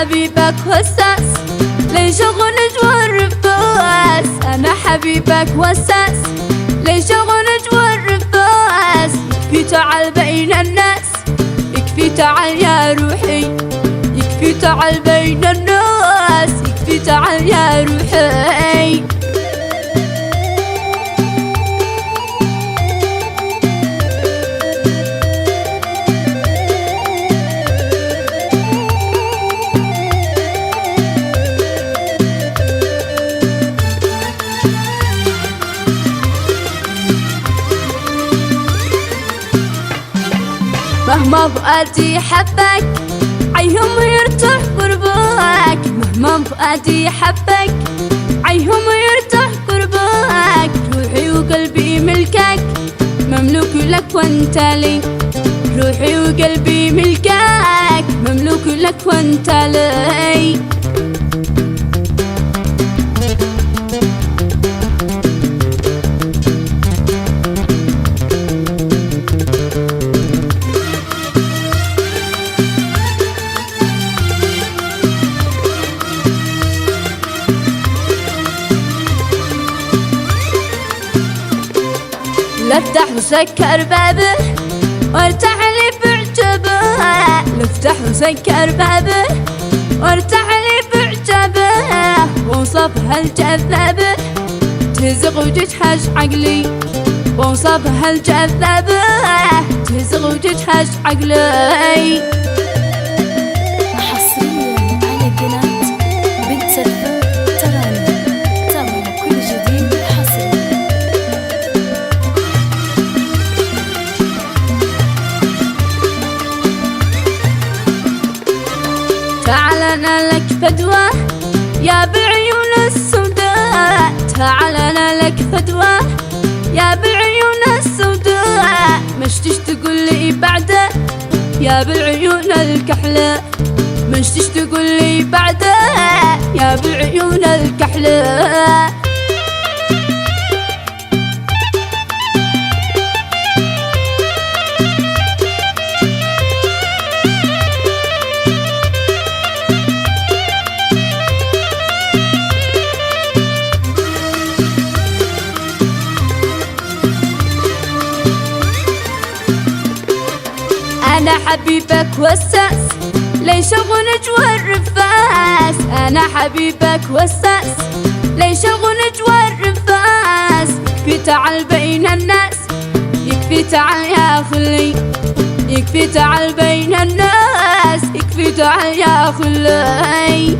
حبيبك وساس ليش اغنج والرفاس. انا حبيبك وساس ليش اغنج والرفاس. يكفي تعال بين الناس، يكفي تعال يا روحي، يكفي تعال بين الناس، يكفي تعال يا روحي. مهما فؤادي حبك عيهم يرتاح قربك. مهما فؤادي حبك عيهم يرتاح قربك. روحي وقلبي ملكك مملوك لك وانت لي. روحي وقلبي ملكك مملوك لك وانت لي. لافتح وسكر بابه وارتاح لي بعجبه. لافتح وسكر بابه وارتاح لي بعجبه. وصفها الجذابه تهزغ وتجحش عقلي. وصفها الجذابه تهزغ وتجحش عقلي. حصريا على قناة بنت سلفى تراني. تابعوا كل جديد حصري. تعال انا لك فدوة يا بالعيون السوداء. تعال انا لك فدوة يا بالعيون السوداء. مشتش تقول لي بعده يا بالعيون الكحلة. مشتش تقول لي بعده يا بالعيون الكحلة. أنا حبيبك وساس ليش اغنج والرفاس. أنا حبيبك وساس ليش اغنج والرفاس. يكفي تعال بين الناس، يكفي تعال يا خلي، يكفي تعال بين الناس، يكفي تعال يا خلي.